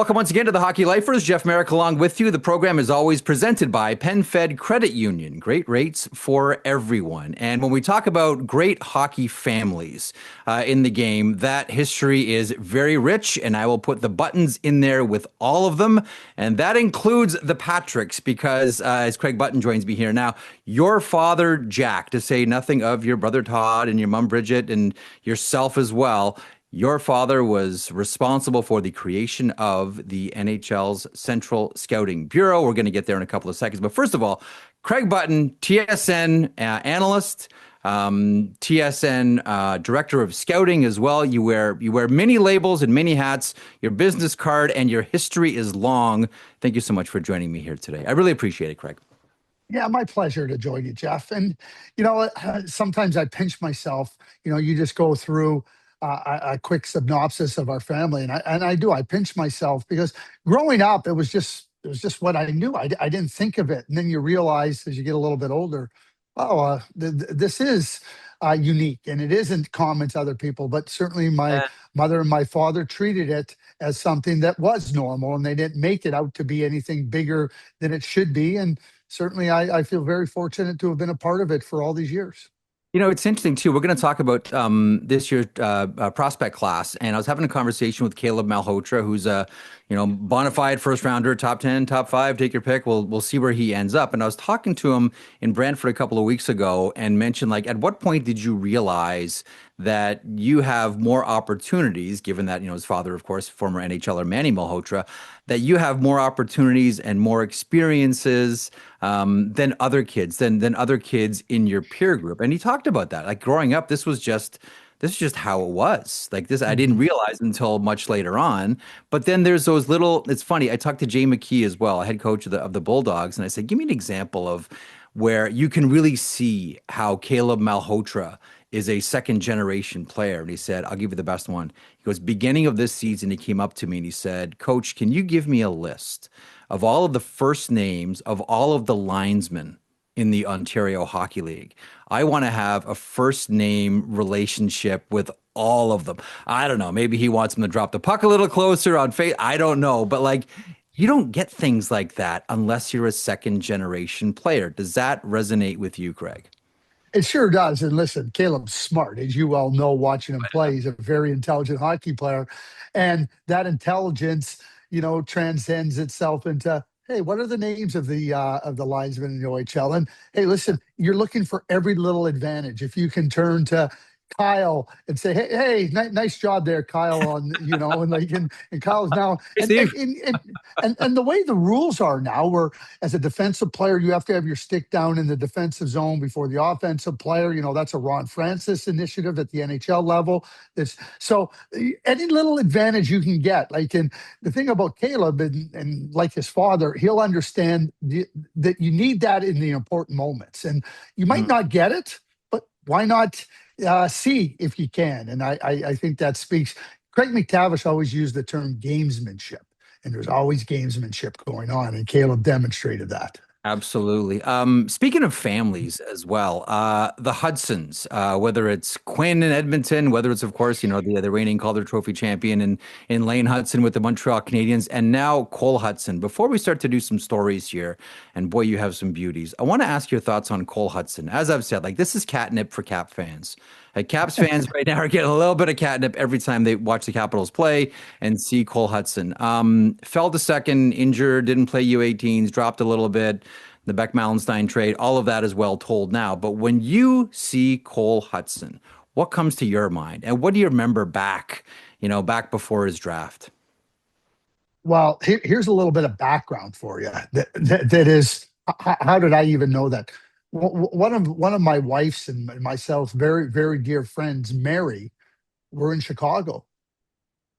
Welcome once again to the Hockey Lifers. Jeff Marek along with you. The program is always presented by PenFed Credit Union. Great rates for everyone. And when we talk about great hockey families in the game, that history is very rich, and I will put the buttons in there with all of them. And that includes the Patricks, because as Craig Button joins me here now, your father, Jack, to say nothing of your brother Todd and your mom, Bridget, and yourself as well. Your father was responsible for the creation of the NHL's Central Scouting Bureau. We're going to get there in a couple of seconds. But first of all, Craig Button, TSN analyst, TSN director of scouting as well. You wear many labels and many hats. Your business card and your history is long. Thank you so much for joining me here today. I really appreciate it, Craig. Yeah, my pleasure to join you, Jeff. And, sometimes I pinch myself. You just go through a quick synopsis of our family, and I pinch myself because growing up it was just what I knew. I didn't think of it, and then you realize as you get a little bit older, this is unique, and it isn't common to other people. But certainly my mother and my father treated it as something that was normal, and they didn't make it out to be anything bigger than it should be. And certainly I feel very fortunate to have been a part of it for all these years. It's interesting, too. We're going to talk about this year's prospect class. And I was having a conversation with Caleb Malhotra, who's a bona fide first rounder, top 10, top 5, take your pick. We'll see where he ends up. And I was talking to him in Brantford a couple of weeks ago and mentioned, at what point did you realize that you have more opportunities, given that, his father, of course, former NHLer Manny Malhotra, that you have more opportunities and more experiences than other kids, than other kids in your peer group. And he talked about that. Growing up, this is just how it was. I didn't realize until much later on. But then there's those little, it's funny, I talked to Jay McKee as well, head coach of the Bulldogs, and I said, give me an example of where you can really see how Caleb Malhotra is a second generation player. And he said, I'll give you the best one. He goes, beginning of this season, he came up to me and he said, Coach, can you give me a list of all of the first names of all of the linesmen in the Ontario Hockey League? I want to have a first name relationship with all of them. I don't know. Maybe he wants them to drop the puck a little closer on faith. I don't know. But you don't get things like that unless you're a second generation player. Does that resonate with you, Craig? It sure does. And listen, Caleb's smart, as you all know, watching him play. He's a very intelligent hockey player. And that intelligence, transcends itself into, hey, what are the names of the linesmen in the OHL? And hey, listen, you're looking for every little advantage. If you can turn to Kyle and say, hey, nice job there, Kyle, and Kyle's now, and the way the rules are now, where as a defensive player, you have to have your stick down in the defensive zone before the offensive player. That's a Ron Francis initiative at the NHL level. So any little advantage you can get, and the thing about Caleb and like his father, he'll understand that you need that in the important moments, and you might not get it, but why not see if you can? And I think that speaks. Craig McTavish always used the term gamesmanship, and there's always gamesmanship going on, and Caleb demonstrated that. Absolutely. Speaking of families as well, the Hudsons, whether it's Quinn in Edmonton, whether it's, of course, the reigning Calder Trophy champion in Lane Hutson with the Montreal Canadiens, and now Cole Hutson. Before we start to do some stories here, and boy, you have some beauties, I want to ask your thoughts on Cole Hutson. As I've said, this is catnip for Cap fans. Caps fans right now are getting a little bit of catnip every time they watch the Capitals play and see Cole Hutson. Fell to second, injured, didn't play U18s, dropped a little bit. The Beck-Mallenstein trade, all of that is well told now. But when you see Cole Hutson, what comes to your mind? And what do you remember back before his draft? Well, here's a little bit of background for you. That is, how did I even know that? One of my wife's and myself, very, very dear friends, Mary, were in Chicago.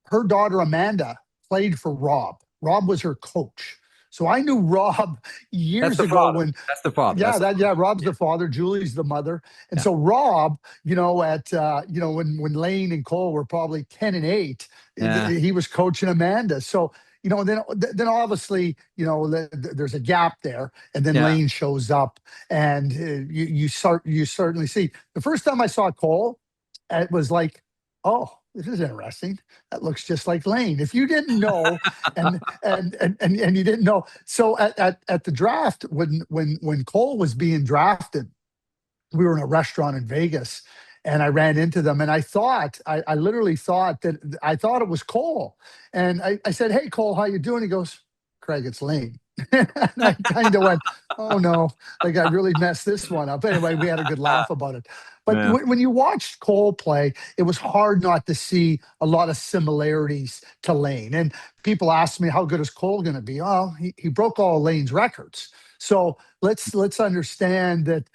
Her daughter, Amanda, played for Rob. Rob was her coach. So I knew Rob years ago. That's the father. Rob's the father. Julie's the mother. And so Rob, when Lane and Cole were probably 10 and 8, he was coaching Amanda. So, then obviously, there's a gap there, and then Lane shows up, and you certainly see. The first time I saw Cole, it was like, oh, this is interesting. That looks just like Lane. If you didn't know, and you didn't know, so at the draft when Cole was being drafted, we were in a restaurant in Vegas, and I ran into them, and I literally thought that I thought it was Cole, and I said, "Hey Cole, how you doing?" He goes, "Craig, it's Lane." And I kind of went, "Oh no, like I really messed this one up." Anyway, we had a good laugh about it. But Yeah. when you watched Cole play, it was hard not to see a lot of similarities to Lane. And people asked me, how good is Cole going to be? Oh, he broke all Lane's records. So let's understand that,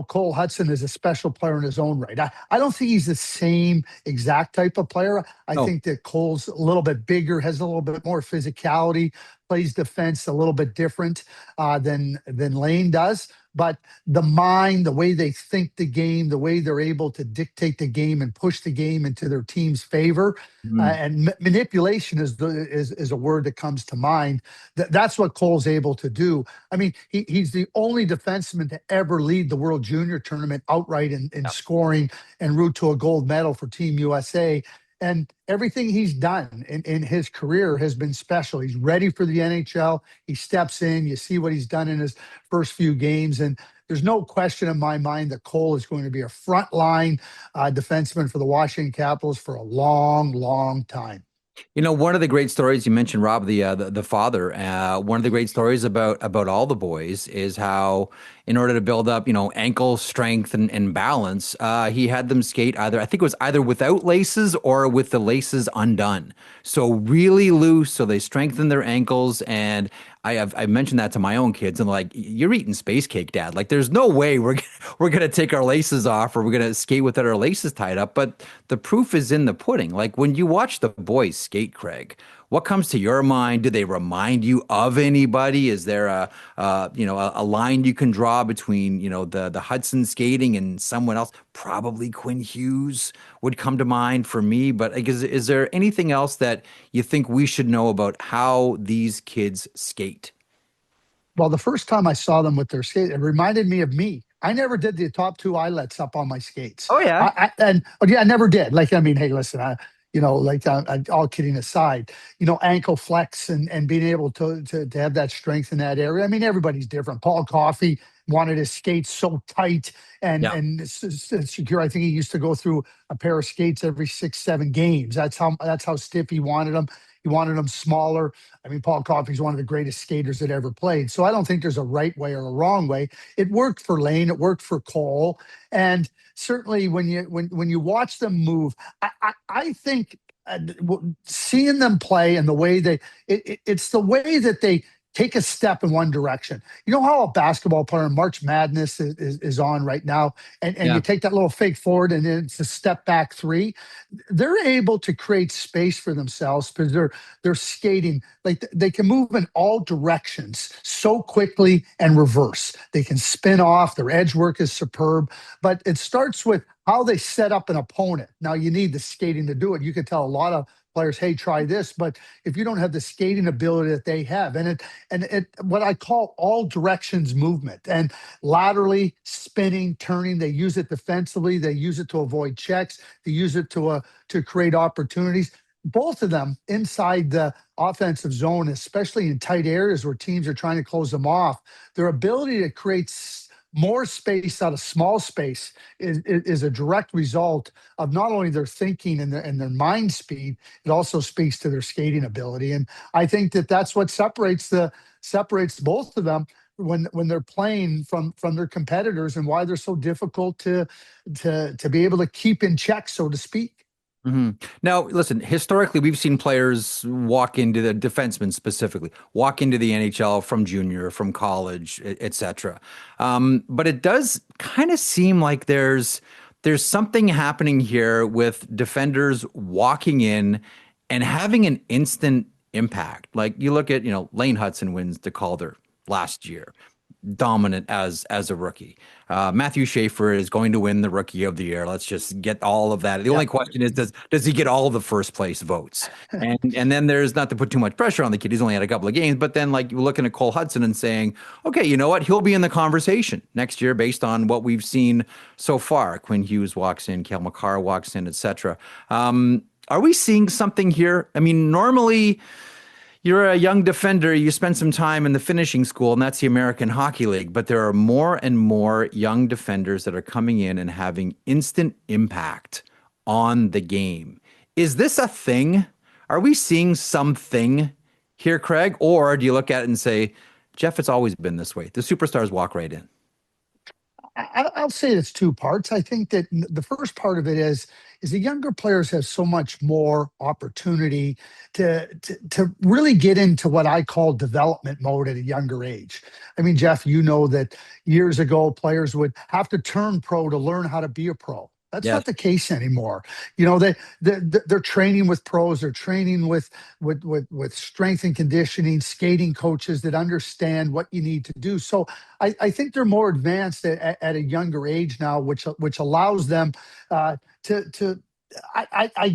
Cole Hutson is a special player in his own right. I don't think he's the same exact type of player. I No. think that Cole's a little bit bigger, has a little bit more physicality, plays defense a little bit different than Lane does. But the mind, the way they think the game, the way they're able to dictate the game and push the game into their team's favor, Mhm. and manipulation is a word that comes to mind. That's what Cole's able to do. I mean, he's the only defenseman to ever lead the World Junior Tournament outright in Yeah. scoring and route to a gold medal for Team USA. And everything he's done in his career has been special. He's ready for the NHL. He steps in. You see what he's done in his first few games. And there's no question in my mind that Cole is going to be a frontline defenseman for the Washington Capitals for a long, long time. One of the great stories you mentioned, Rob, the father. One of the great stories about all the boys is how, in order to build up, ankle strength and balance, he had them skate either. I think it was either without laces or with the laces undone, so really loose, so they strengthen their ankles. And I mentioned that to my own kids, and like, you're eating space cake, Dad. Like, there's no way we're gonna take our laces off or we're gonna skate without our laces tied up. But the proof is in the pudding. Like, when you watch the boys skate, Craig, what comes to your mind? Do they remind you of anybody? Is there a line you can draw between the Hudson skating and someone else? Probably Quinn Hughes would come to mind for me. But like, is there anything else that you think we should know about how these kids skate? Well, the first time I saw them with their skate, it reminded me of me. I never did the top two eyelets up on my skates. Oh yeah. I never did. Like, I mean, hey, listen, all kidding aside, ankle flex and being able to have that strength in that area. I mean, everybody's different. Paul Coffey wanted his skates so tight Yeah. and secure. I think he used to go through a pair of skates every 6, 7 games. That's how stiff he wanted them. He wanted them smaller. I mean, Paul Coffey's one of the greatest skaters that ever played. So I don't think there's a right way or a wrong way. It worked for Lane. It worked for Cole. And certainly when you watch them move, I think seeing them play and the way it's the way that they take a step in one direction. You know how a basketball player in March Madness is on right now, and Yeah. you take that little fake forward and then it's a step back three. They're able to create space for themselves because they're skating like they can move in all directions so quickly and reverse. They can spin off. Their edge work is superb, but it starts with how they set up an opponent. Now you need the skating to do it. You can tell a lot of players, hey, try this, but if you don't have the skating ability that they have, and it what I call all directions movement, and laterally spinning, turning, they use it defensively, they use it to avoid checks, they use it to create opportunities. Both of them inside the offensive zone, especially in tight areas where teams are trying to close them off, their ability to create more space out of small space is a direct result of not only their thinking and their mind speed, it also speaks to their skating ability. And I think that that's what separates both of them when they're playing from their competitors, and why they're so difficult to be able to keep in check, so to speak. hmm Now, listen, historically, we've seen players walk into the defensemen specifically, walk into the NHL from junior, from college, etc. But it does kind of seem like there's something happening here with defenders walking in and having an instant impact. Like, you look at, Lane Hutson wins the Calder last year, dominant as a rookie. Matthew Schaefer is going to win the Rookie of the Year. Let's just get all of that. The Yeah. only question is, does he get all the first place votes? And then there's, not to put too much pressure on the kid, he's only had a couple of games, but then like, you're looking at Cole Hutson and saying, okay, you know what? He'll be in the conversation next year based on what we've seen so far. Quinn Hughes walks in, Cale Makar walks in, etc. Are we seeing something here? I mean, normally you're a young defender, you spend some time in the finishing school, and that's the American Hockey League. But there are more and more young defenders that are coming in and having instant impact on the game. Is this a thing? Are we seeing something here, Craig? Or do you look at it and say, Jeff, it's always been this way? The superstars walk right in. I'll say it's two parts. I think that the first part of it is the younger players have so much more opportunity to really get into what I call development mode at a younger age. I mean, Jeff, you know that years ago players would have to turn pro to learn how to be a pro. That's Yes. not the case anymore. You know, they're training with pros, they're training with strength and conditioning, skating coaches that understand what you need to do. So I think they're more advanced at a younger age now, which allows them I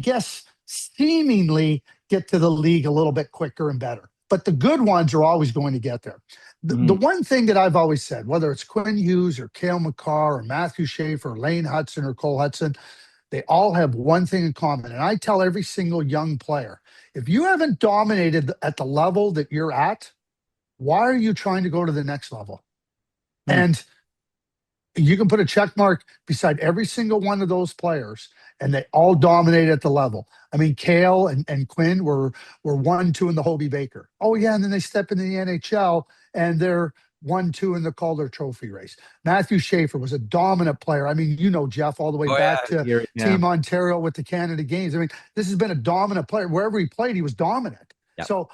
guess seemingly get to the league a little bit quicker and better. But the good ones are always going to get there. The Mhm. one thing that I've always said, whether it's Quinn Hughes or Cale Makar or Matthew Schaefer or Lane Hudson or Cole Hutson, they all have one thing in common. And I tell every single young player, if you haven't dominated at the level that you're at, why are you trying to go to the next level? Mm. And you can put a check mark beside every single one of those players, and they all dominate at the level. I mean, Kale and Quinn were 1-2 in the Hobie Baker. Oh yeah, and then they step into the NHL and they're 1-2 in the Calder Trophy race. Matthew Schaefer was a dominant player. I mean, you know, Jeff, all the way Oh yeah, back to yeah, Team Ontario with the Canada Games. I mean, this has been a dominant player. Wherever he played, he was dominant. yeah. So,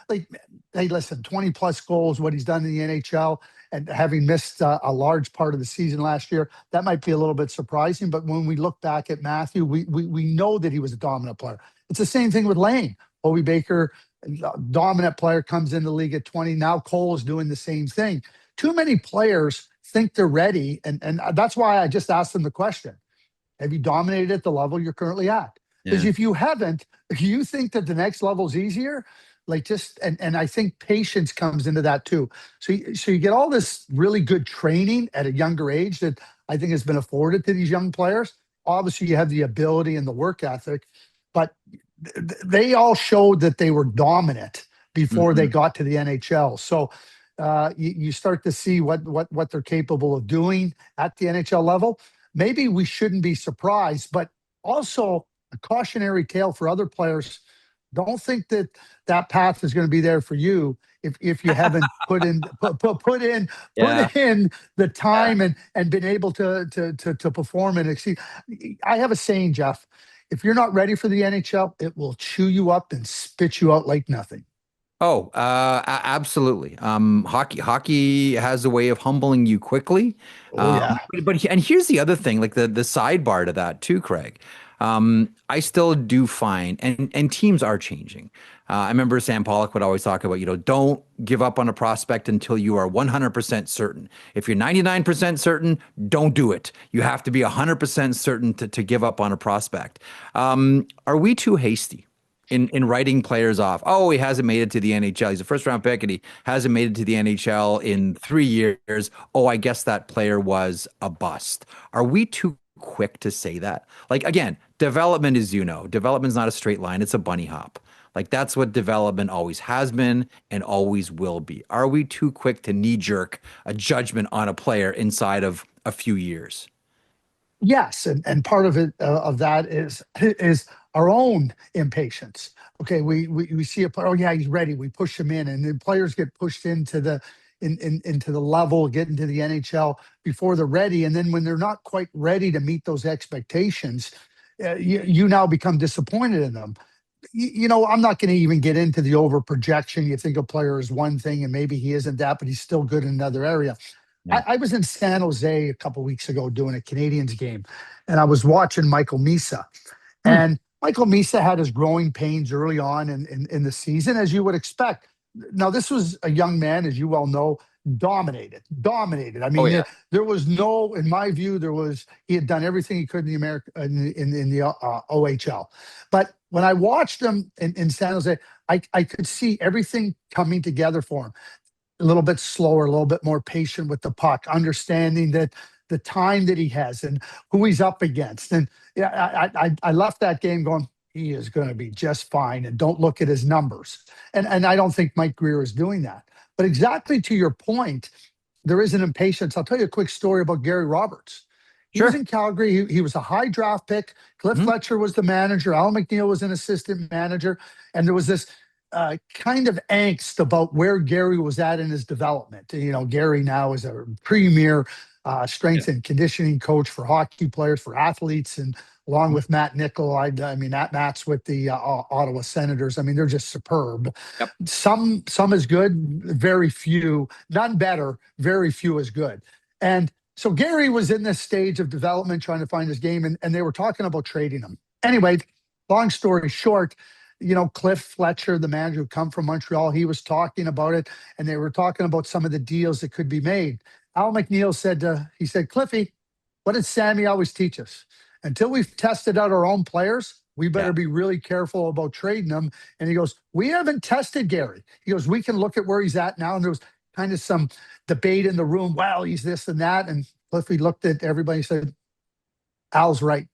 like, hey, listen, 20 plus goals, what he's done in the NHL, and having missed a large part of the season last year, that might be a little bit surprising. But when we look back at Matthew, we know that he was a dominant player. It's the same thing with Lane. Hobie Baker, dominant player, comes in the league at 20. Now Cole is doing the same thing. Too many players think they're ready. And that's why I just asked them the question. Have you dominated at the level you're currently at? Because Yeah. if you haven't, you think that the next level's easier, like just and I think patience comes into that too. So you get all this really good training at a younger age that I think has been afforded to these young players. Obviously, you have the ability and the work ethic, but they all showed that they were dominant before they Mhm. got to the NHL. So you start to see what they're capable of doing at the NHL level. Maybe we shouldn't be surprised, but also a cautionary tale for other players. Don't think that that path is going to be there for you if you haven't Yeah. put in the Yeah. time and been able to perform and exceed. I have a saying, Jeff. If you're not ready for the NHL, it will chew you up and spit you out like nothing. Oh, absolutely. Hockey has a way of humbling you quickly. Oh yeah. And here's the other thing, like the sidebar to that too, Craig. I still do find, and teams are changing. I remember Sam Pollock would always talk about, don't give up on a prospect until you are 100% certain. If you're 99% certain, don't do it. You have to be 100% certain to give up on a prospect. Are we too hasty in writing players off? Oh, he hasn't made it to the NHL. He's a first round pick and he hasn't made it to the NHL in 3 years. Oh, I guess that player was a bust. Are we too quick to say that? Like, again, development is, development's not a straight line, it's a bunny hop. Like, that's what development always has been and always will be. Are we too quick to knee jerk a judgment on a player inside of a few years? Yes, and part of it of that is our own impatience. Okay, we see a player. Oh yeah, he's ready. We push him in, and then players get pushed into the into the level, get into the NHL before they're ready, and then when they're not quite ready to meet those expectations, you now become disappointed in them. I'm not going to even get into the over projection. You think a player is one thing, and maybe he isn't that, but he's still good in another area. Yeah. I was in San Jose a couple weeks ago doing a Canadians game, and I was watching Michael Misa. Hmm. And Michael Misa had his growing pains early on in the season, as you would expect. Now, this was a young man, as you well know, dominated. I Oh mean, yeah. there was no, in my view, he had done everything he could in the America in the OHL. But when I watched him in San Jose, I could see everything coming together for him a little bit slower, a little bit more patient with the puck, understanding that the time that he has and who he's up against. And yeah, I left that game going, he is going to be just fine, and don't look at his numbers. And I don't think Mike Greer is doing that. But exactly to your point, there is an impatience. I'll tell you a quick story about Gary Roberts. He was Sure. in Calgary. He was a high draft pick. Cliff Mhm. Fletcher was the manager. Al McNeil was an assistant manager. And there was this kind of angst about where Gary was at in his development. You know, Gary now is a premier strength and conditioning coach for hockey players, for athletes, and along with Matt Nickel. I mean, Matt's with the Ottawa Senators. I mean, they're just superb. Yep. Some is good, very few, none better, very few is good. And so Gary was in this stage of development, trying to find his game, and they were talking about trading him. Anyway, long story short, you know, Cliff Fletcher, the manager who come from Montreal, he was talking about it, and they were talking about some of the deals that could be made. Al McNeil said, Cliffy, what did Sammy always teach us? Until we've tested out our own players, we better be really careful about trading them. And he goes, we haven't tested Gary. He goes, we can look at where he's at now. And there was kind of some debate in the room. Well, he's this and that. And Cliffy looked at everybody and said, Al's right.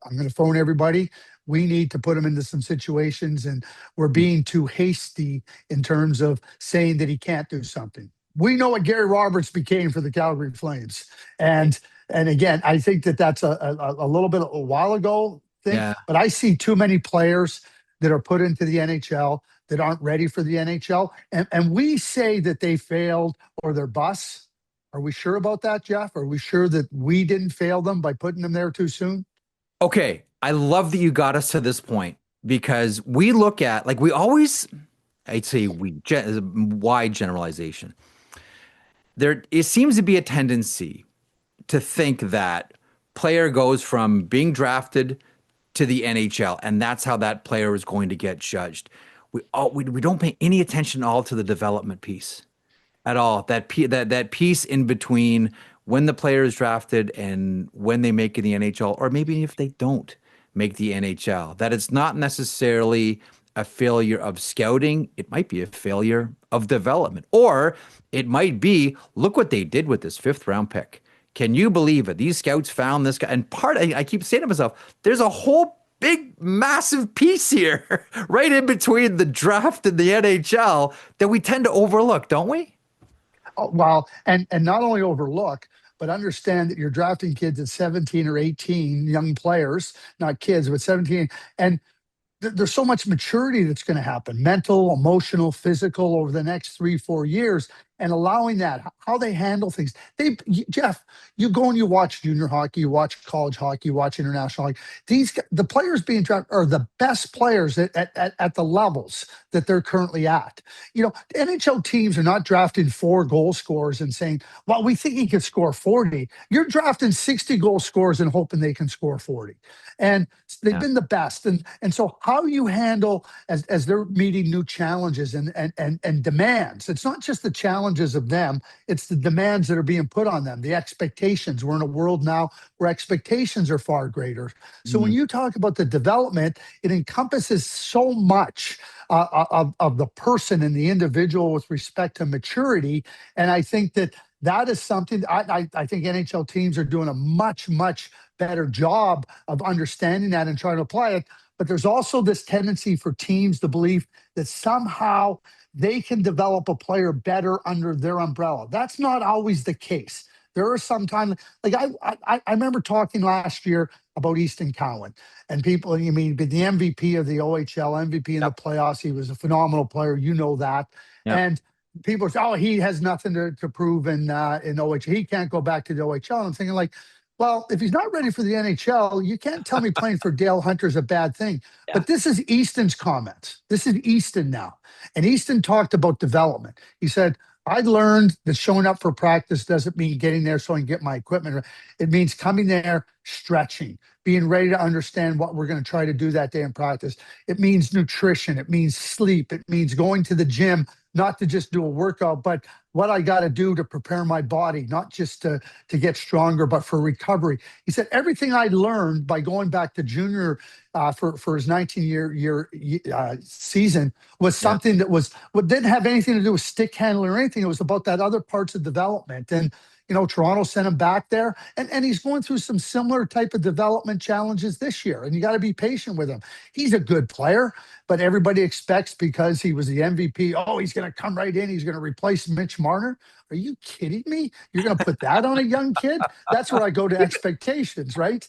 I'm going to phone everybody. We need to put him into some situations, and we're being too hasty in terms of saying that he can't do something. We know what Gary Roberts became for the Calgary Flames. And again, I think that that's a little bit a while ago thing, Yeah. but I see too many players that are put into the NHL that aren't ready for the NHL. And we say that they failed or they're busts. Are we sure about that, Jeff? Are we sure that we didn't fail them by putting them there too soon? Okay. I love that you got us to this point, because we look at, like, we always, I'd say wide generalization. It seems to be a tendency to think that player goes from being drafted to the NHL, and that's how that player is going to get judged. We don't pay any attention at all to the development piece at all. That piece in between when the player is drafted and when they make it in the NHL, or maybe if they don't make the NHL. That it's not necessarily a failure of scouting. It might be a failure of development, or it might be, look what they did with this fifth-round pick. Can you believe it? These scouts found this guy. And I keep saying to myself, there's a whole big, massive piece here right in between the draft and the NHL that we tend to overlook, don't we? Oh, well, and not only overlook, but understand that you're drafting kids at 17 or 18, young players, not kids, but 17. And there's so much maturity that's going to happen, mental, emotional, physical, over the next 3-4 years, and allowing that, how they handle things. Jeff, you go and you watch junior hockey, you watch college hockey, you watch international hockey. The players being drafted are the best players at the levels that they're currently at. You know, NHL teams are not drafting 4 goal scorers and saying, well, we think he could score 40. You're drafting 60 goal scorers and hoping they can score 40. And they've been the best. And so how you handle as they're meeting new challenges and demands. It's not just the challenges of them, it's the demands that are being put on them, the expectations. We're in a world now where expectations are far greater. So when you talk about the development, it encompasses so much of the person and the individual with respect to maturity. And I think that is something I think NHL teams are doing a much better job of understanding that and trying to apply it. But there's also this tendency for teams to believe that somehow they can develop a player better under their umbrella. That's not always the case. There are some times, like I remember talking last year about Easton Cowan, and people, you mean, the MVP of the OHL, MVP in the playoffs. He was a phenomenal player. You know that. And people say, oh, he has nothing to prove in OHL. He can't go back to the OHL. And I'm thinking, like, well, if he's not ready for the NHL, you can't tell me playing for Dale Hunter is a bad thing. But this is Easton's comments. This is Easton now. And Easton talked about development. He said, I learned that showing up for practice doesn't mean getting there so I can get my equipment. It means coming there, stretching, being ready to understand what we're going to try to do that day in practice. It means nutrition. It means sleep. It means going to the gym, not to just do a workout, but what I got to do to prepare my body, not just to get stronger, but for recovery. He said, everything I learned by going back to junior for his 19-year season was something that didn't have anything to do with stick handling or anything. It was about that other parts of development. And, Toronto sent him back there, and he's going through some similar type of development challenges this year. And you got to be patient with him. He's a good player, but everybody expects because he was the MVP, oh, he's going to come right in. He's going to replace Mitch Marner. Are you kidding me? You're going to put that on a young kid? That's where I go to expectations, right?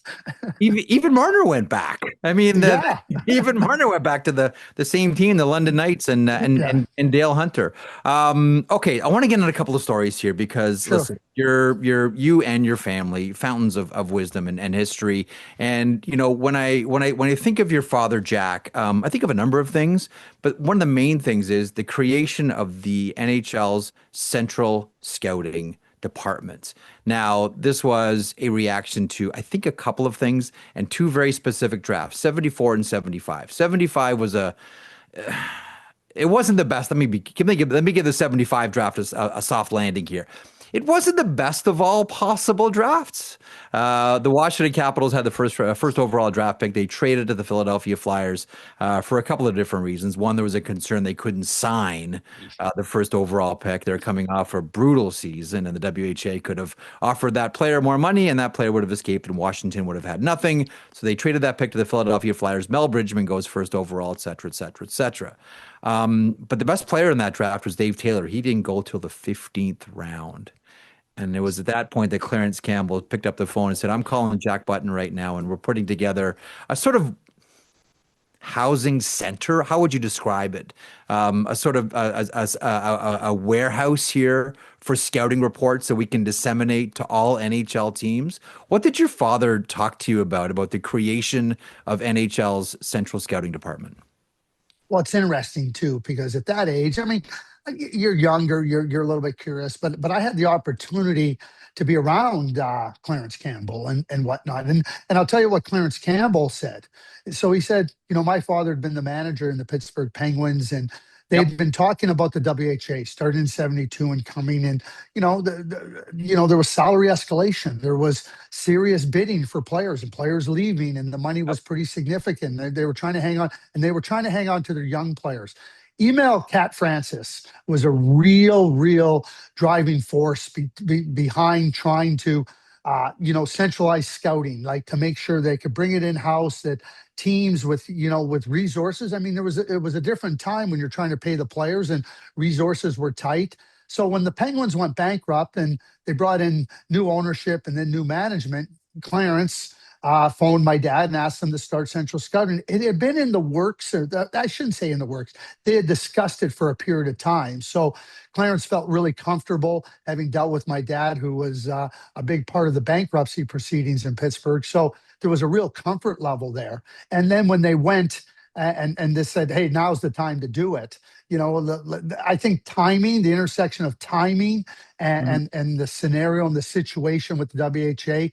Even Marner went back. I mean, Yeah. even Marner went back to the same team, the London Knights, and Yeah. and Dale Hunter. Okay, I want to get into a couple of stories here because Sure. listen, you and your family fountains of wisdom and history. And when I think of your father, Jack, I think of a number of things, but one of the main things is the creation of the NHL's Central Scouting Department. Now, this was a reaction to, I think, a couple of things and two very specific drafts, 74 and 75. 75 was it wasn't the best. Let me give the 75 draft a soft landing here. It wasn't the best of all possible drafts. The Washington Capitals had the first overall draft pick. They traded to the Philadelphia Flyers for a couple of different reasons. One, there was a concern they couldn't sign the first overall pick. They're coming off a brutal season, and the WHA could have offered that player more money, and that player would have escaped, and Washington would have had nothing. So they traded that pick to the Philadelphia Flyers. Mel Bridgman goes first overall, et cetera, et cetera, et cetera. But the best player in that draft was Dave Taylor. He didn't go till the 15th round. And it was at that point that Clarence Campbell picked up the phone and said, I'm calling Jack Button right now, and we're putting together a sort of housing center. How would you describe it? A sort of a warehouse here for scouting reports that we can disseminate to all NHL teams. What did your father talk to you about the creation of NHL's Central Scouting Department? Well, it's interesting too, because at that age, I mean, you're younger, you're a little bit curious, but I had the opportunity to be around Clarence Campbell and whatnot. And I'll tell you what Clarence Campbell said. So he said, my father had been the manager in the Pittsburgh Penguins, and Yep. they'd been talking about the WHA starting in 72 and coming in, there was salary escalation. There was serious bidding for players and players leaving, and the money was pretty significant. They were trying to hang on, and they were trying to hang on to their young players. Email Cat Francis was a real driving force behind trying to, centralize scouting, like to make sure they could bring it in house. That teams with resources. I mean, it was a different time when you're trying to pay the players and resources were tight. So when the Penguins went bankrupt and they brought in new ownership and then new management, Clarence phoned my dad and asked him to start Central Scouting. It had been in the works, I shouldn't say in the works. They had discussed it for a period of time. So Clarence felt really comfortable having dealt with my dad, who was a big part of the bankruptcy proceedings in Pittsburgh. So there was a real comfort level there. And then when they went and they said, hey, now's the time to do it. I think timing, the intersection of timing and the scenario and the situation with the WHA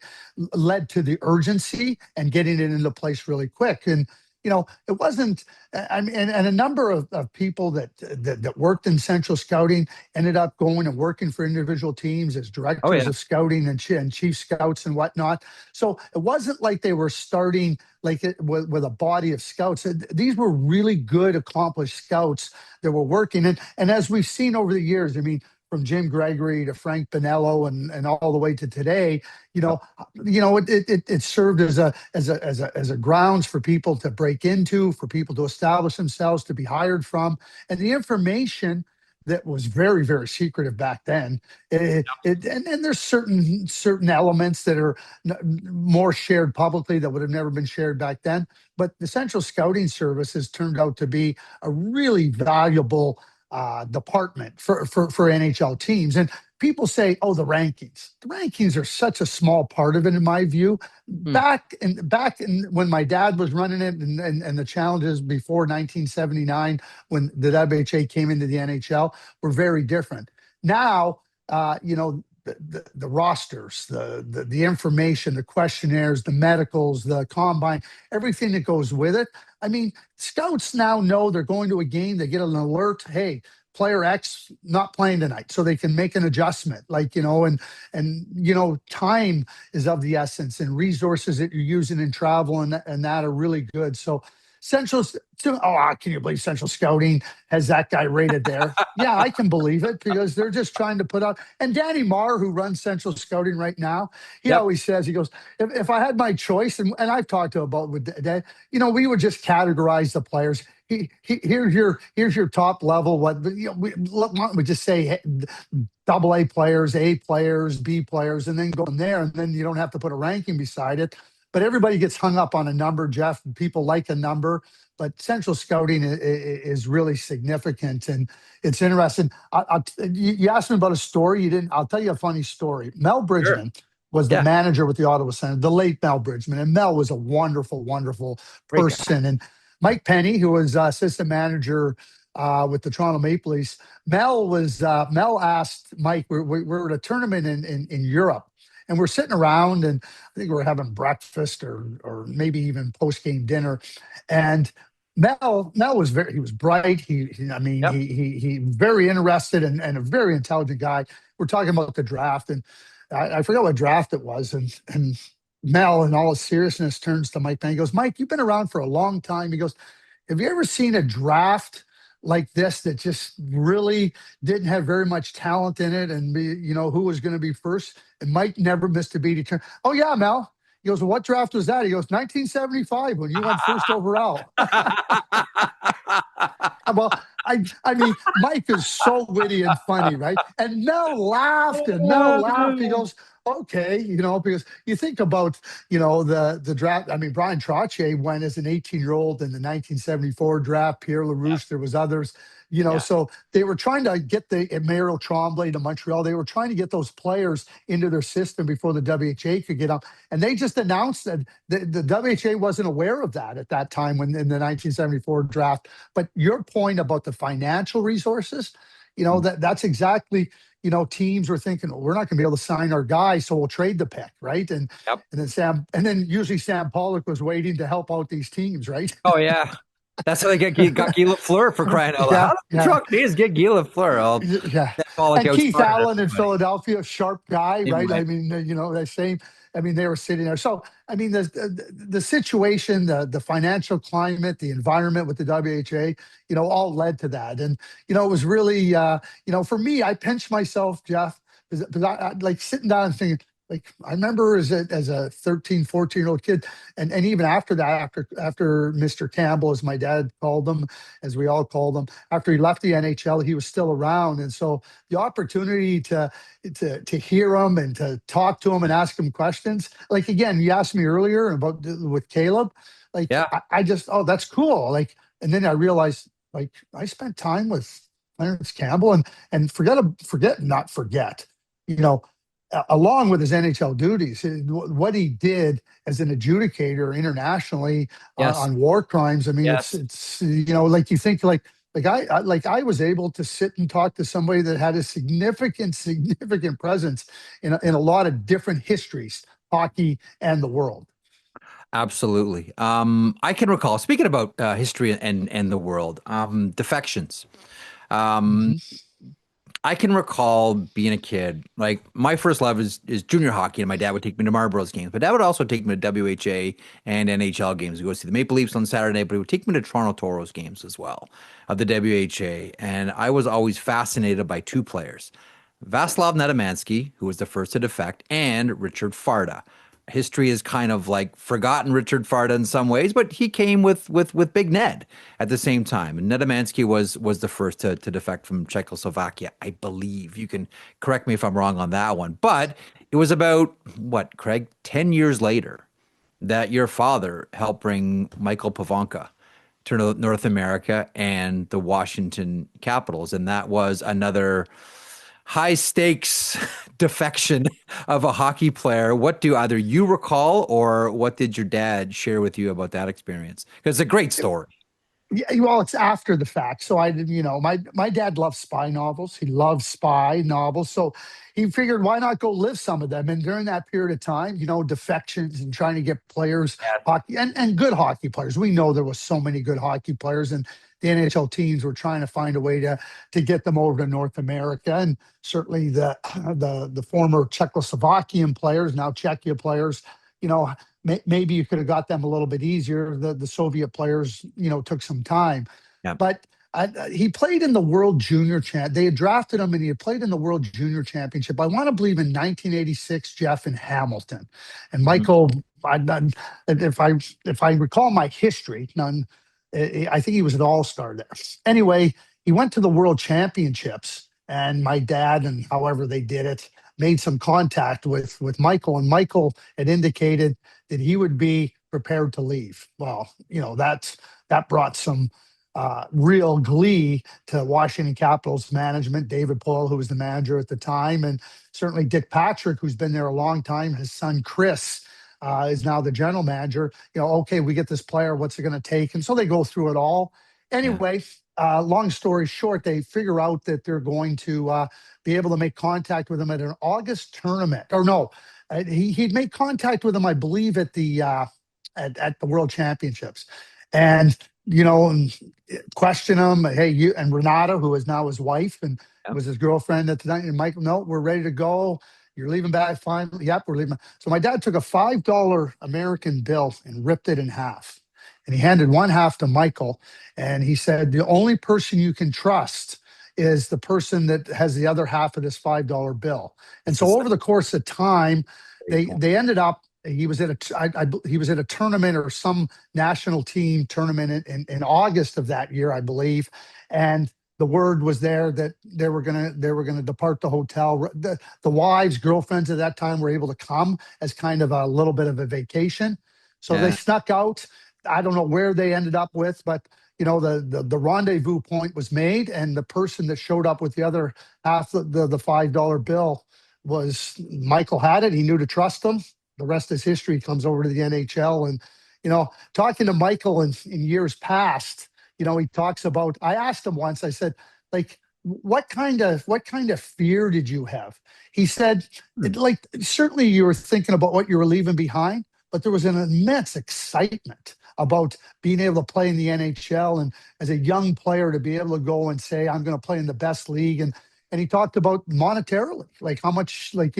led to the urgency and getting it into place really quick. And it wasn't. I mean, and a number of people that worked in Central Scouting ended up going and working for individual teams as Oh directors yeah. of scouting and chief scouts and whatnot. So it wasn't like they were starting with a body of scouts. These were really good, accomplished scouts that were working. And as we've seen over the years, I mean, from Jim Gregory to Frank Bonello and all the way to today, it served as a grounds for people to break into, for people to establish themselves, to be hired from, and the information that was very, very secretive back then. And there's certain elements that are more shared publicly that would have never been shared back then. But the Central Scouting Service has turned out to be a really valuable department for NHL teams. And people say, "Oh, the rankings." The rankings are such a small part of it, in my view. Back in when my dad was running it, and the challenges before 1979, when the WHA came into the NHL, were very different. Now, the rosters, the information, the questionnaires, the medicals, the combine, everything that goes with it. I mean, scouts now know they're going to a game, they get an alert, hey, player X not playing tonight, so they can make an adjustment. Time is of the essence, and resources that you're using in travel and that are really good. So Can you believe Central Scouting has that guy rated there? Yeah, I can believe it because they're just trying to put out. And Danny Marr, who runs Central Scouting right now, he Yep. always says, he goes, if I had my choice, and I've talked to him about with that, we would just categorize the players. Here's your top level. What we just say, hey, double A players, B players, and then go from there. And then you don't have to put a ranking beside it. But everybody gets hung up on a number, Jeff. People like a number, but Central Scouting is really significant, and it's interesting. You asked me about a story. You didn't. I'll tell you a funny story. Mel Sure. Bridgman was the Yeah. manager with the Ottawa Senators, the late Mel Bridgman, and Mel was a wonderful, wonderful Great guy. person. And Mike Penny, who was assistant manager with the Toronto Maple Leafs, Mel asked Mike. We're at a tournament in Europe, and we're sitting around, and I think we were having breakfast or maybe even post game dinner, and Mel was he was bright. I mean, Yep. he very interested and a very intelligent guy. We're talking about the draft, and I forgot what draft it was, and Mel, in all his seriousness, turns to Mike Penn. He goes, Mike, you've been around for a long time. He goes, have you ever seen a draft like this that just really didn't have very much talent in it, and who was going to be first? And Mike never missed a beat. He turned, oh yeah, Mel. He goes, well, what draft was that? He goes, 1975 when you went first overall. Well, I mean, Mike is so witty and funny, right? And Mel laughed and Mel laughed. He goes, okay, because you think about, the draft. I mean, Brian Trottier went as an 18-year-old in the 1974 draft. Pierre LaRouche, there was others, Yeah. so they were trying to get the Mario Tremblay to Montreal. They were trying to get those players into their system before the WHA could get up. And they just announced that the WHA wasn't aware of that at that time when in the 1974 draft. But your point about the financial resources, that's exactly, teams were thinking, well, we're not going to be able to sign our guy, so we'll trade the pick, right? And Yep. and then usually Sam Pollock was waiting to help out these teams, right? Oh yeah. That's how they got Guy Lafleur, for crying out loud. How did the truck just get Guy Lafleur? Oh, Yeah. that Pollock And Keith outsmarted Allen in everybody. Philadelphia, sharp guy, right? Anyway. I mean, the same. I mean, they were sitting there. So, I mean, the situation, the financial climate, the environment with the WHA, all led to that. And, it was really, for me, I pinched myself, Jeff, because I like sitting down and thinking, like, I remember as a 13, 14-year-old kid, and even after that, after Mr. Campbell, as my dad called him, as we all called him, after he left the NHL, he was still around. And so the opportunity to hear him and to talk to him and ask him questions, like, again, you asked me earlier about with Caleb, like, Yeah. I just, oh, that's cool. Like, and then I realized, like, I spent time with Clarence Campbell, and not forget, along with his NHL duties, what he did as an adjudicator internationally Yes. on war crimes. I mean, Yes. it's like you think I was able to sit and talk to somebody that had a significant presence in a lot of different histories, hockey and the world. Absolutely. I can recall, speaking about history and the world, defections. Um, Mhm. I can recall being a kid, like my first love is junior hockey, and my dad would take me to Marlborough's games. But dad would also take me to WHA and NHL games. We'd go see the Maple Leafs on Saturday, but he would take me to Toronto Toros games as well of the WHA. And I was always fascinated by two players, Vaslav Nedemansky, who was the first to defect, and Richard Farda. History is kind of like forgotten Richard Farda in some ways, but he came with Big Ned at the same time. And Nedemansky was the first to defect from Czechoslovakia, I believe. You can correct me if I'm wrong on that one. But it was about, what, Craig, 10 years later that your father helped bring Michal Pivoňka to North America and the Washington Capitals. And that was another high stakes defection of a hockey player. What do either you recall, or what did your dad share with you about that experience? Because it's a great story. Yeah, well, it's after the fact. So I did, my dad loves spy novels. He loves spy novels. So he figured, why not go live some of them? And during that period of time, defections and trying to get players, hockey and good hockey players. We know there was so many good hockey players, and the NHL teams were trying to find a way to get them over to North America. And certainly the former Czechoslovakian players, now Czechia players, maybe you could have got them a little bit easier. The Soviet players, took some time, Yeah. but he played in the World Junior Champ. They had drafted him, and he had played in the World Junior Championship. I want to believe in 1986, Jeff, in Hamilton. And Mhm. Michael, if I recall my history, I think he was an all-star there. Anyway, he went to the World Championships, and my dad, and however they did it, made some contact with Michael, and Michael had indicated that he would be prepared to leave. Well, that brought some real glee to Washington Capitals management, David Poyle, who was the manager at the time, and certainly Dick Patrick, who's been there a long time. His son Chris is now the general manager. Okay, we get this player. What's it going to take? And so they go through it all. Yeah. Anyway, long story short, they figure out that they're going to be able to make contact with him at an August tournament. Or no, he'd make contact with him, I believe, at the World Championships, and and question him. Hey, you and Renata, who is now his wife and Yeah. was his girlfriend at the time. And Michael, no, we're ready to go. You're leaving back. Fine. Yep, we're leaving. So my dad took a $5 American bill and ripped it in half. And he handed one half to Michael. And he said, the only person you can trust is the person that has the other half of this $5 bill. And It's so just over the course of time, great they point. they ended up. He was at he was at a tournament or some national team tournament in August of that year, I believe, and the word was there that they were gonna depart the hotel. The wives, girlfriends at that time were able to come as kind of a little bit of a vacation, so they Yeah. snuck out. I don't know where they ended up with, but the rendezvous point was made, and the person that showed up with the other half of the $5 bill was Michael had it. He knew to trust them. The rest is history. He comes over to the NHL, and talking to Michael in years past, he talks about. I asked him once. I said, like, what kind of fear did you have? He said, Hmm. like, certainly you were thinking about what you were leaving behind, but there was an immense excitement about being able to play in the NHL, and as a young player to be able to go and say, I'm going to play in the best league. And he talked about monetarily, like how much, like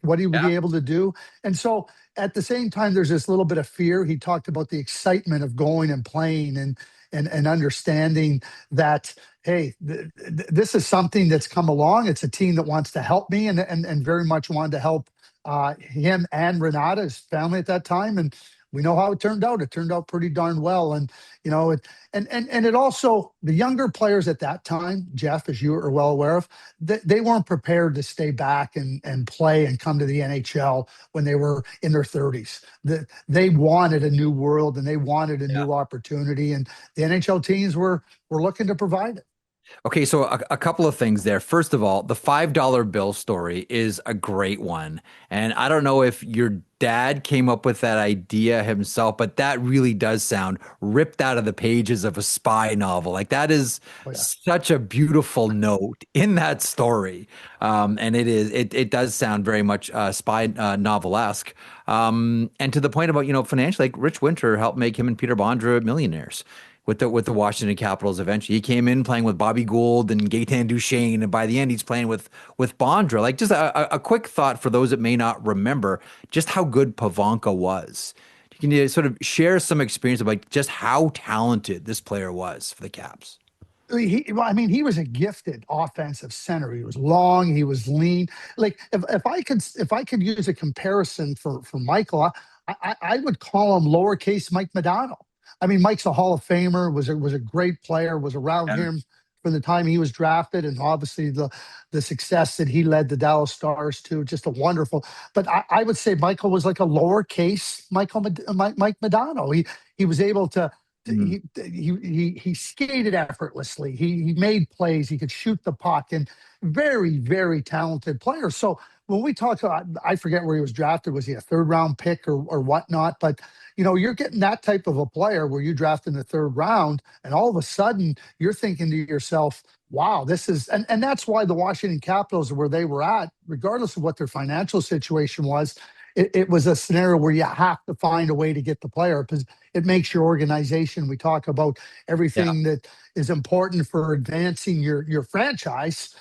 what he would Yeah. be able to do. And so at the same time, there's this little bit of fear. He talked about the excitement of going and playing, and understanding that, hey, this is something that's come along. It's a team that wants to help me, and very much wanted to help him and Renata, his family at that time. And we know how it turned out. It turned out pretty darn well. And and it also, the younger players at that time, Jeff, as you are well aware of, they weren't prepared to stay back and play and come to the NHL when they were in their 30s. They wanted a new world, and they wanted a Yeah. new opportunity, and the NHL teams were looking to provide it. Okay, so a couple of things there. First of all, the $5 bill story is a great one. And I don't know if your dad came up with that idea himself, but that really does sound ripped out of the pages of a spy novel. Like that is Oh yeah. such a beautiful note in that story. And it does sound very much spy novelesque. And to the point about, financially, like Rich Winter helped make him and Peter Bondra millionaires with the Washington Capitals eventually. He came in playing with Bobby Gould and Gaetan Duchesne, and by the end he's playing with Bondra. Like just a quick thought for those that may not remember just how good Pivonka was. Can you sort of share some experience of like just how talented this player was for the Caps? Well, I mean, he was a gifted offensive center. He was long, he was lean. Like if I could use a comparison for Michael, I would call him lowercase Mike Modano. I mean, Mike's a Hall of Famer, was a great player, was around Yeah. him from the time he was drafted, and obviously the success that he led the Dallas Stars to, just a wonderful. But I would say Michael was like a lowercase Mike Modano. He was able to Mhm. he skated effortlessly. He made plays. He could shoot the puck, and very, very talented player. So when we talk about, I forget where he was drafted. Was he a third round pick or whatnot? But you're getting that type of a player where you draft in the third round, and all of a sudden you're thinking to yourself, wow, this is, and that's why the Washington Capitals are where they were at, regardless of what their financial situation was. It was a scenario where you have to find a way to get the player, because it makes your organization. We talk about Yeah. everything that is important for advancing your franchise.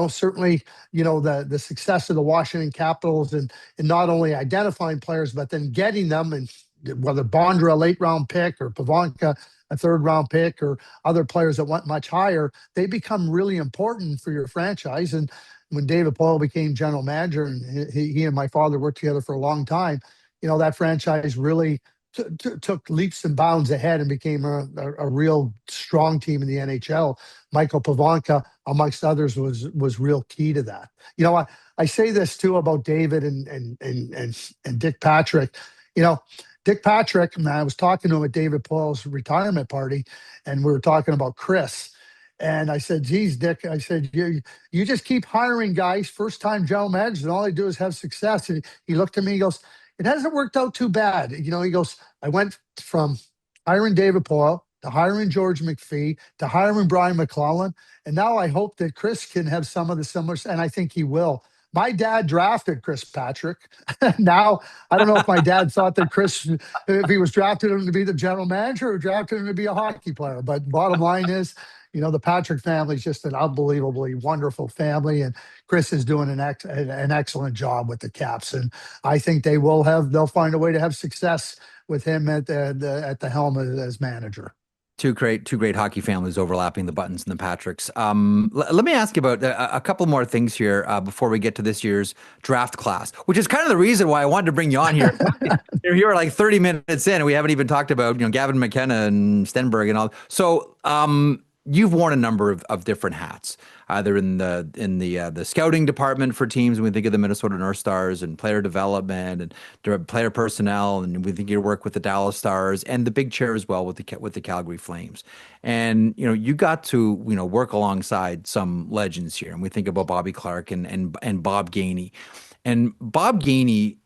certainly, the success of the Washington Capitals and not only identifying players, but then getting them, and whether Bondra a late round pick or Pivoňka a third round pick or other players that went much higher, they become really important for your franchise. And when David Poile became general manager, and he and my father worked together for a long time, that franchise really took leaps and bounds ahead and became a real strong team in the NHL. Michal Pivoňka, amongst others, was real key to that. I say this too about David and Dick Patrick. Dick Patrick, and I was talking to him at David Poile's retirement party, and we were talking about Chris. And I said, geez, Dick, I said, you just keep hiring guys, first-time general managers, and all they do is have success. And he looked at me, he goes, it hasn't worked out too bad. He goes, I went from hiring David Poile to hiring George McPhee to hiring Brian McClellan. And now I hope that Chris can have some of the similar, and I think he will. My dad drafted Chris Patrick. Now, I don't know if my dad thought that Chris, if he was drafted him to be the general manager or drafted him to be a hockey player. But bottom line is, the Patrick family is just an unbelievably wonderful family, and Chris is doing an excellent job with the Caps. And I think they'll find a way to have success with him at the helm as manager. Two great hockey families overlapping the Buttons and the Patricks. Let me ask you about a couple more things here before we get to this year's draft class, which is kind of the reason why I wanted to bring you on here. You're here like 30 minutes in, and we haven't even talked about Gavin McKenna and Stenberg and all. So you've worn a number of different hats, either in the scouting department for teams. When we think of the Minnesota North Stars, and player development and player personnel, and we think you work with the Dallas Stars and the big chair as well with the Calgary Flames. And you got to work alongside some legends here, and we think about Bobby Clarke and Bob Gainey. And Bob Gainey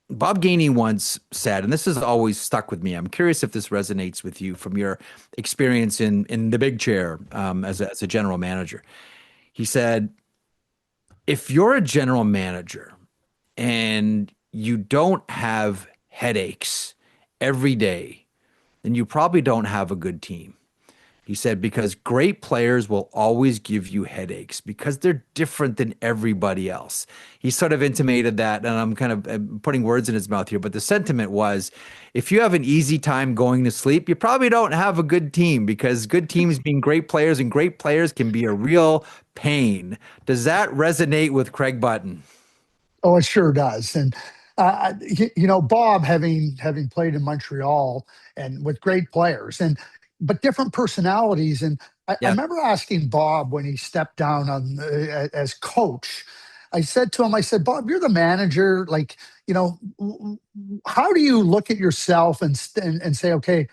once said, and this has always stuck with me, I'm curious if this resonates with you from your experience in the big chair as a general manager. He said, if you're a general manager and you don't have headaches every day, then you probably don't have a good team. He said, because great players will always give you headaches because they're different than everybody else. He sort of intimated that, and I'm kind of putting words in his mouth here, but the sentiment was, if you have an easy time going to sleep, you probably don't have a good team, because good teams being great players, and great players can be a real pain. Does that resonate with Craig Button? Oh, it sure does. And Bob, having played in Montreal and with great players, but different personalities. And I remember asking Bob when he stepped down as coach. I said to him, Bob, you're the manager. Like, how do you look at yourself and say, okay,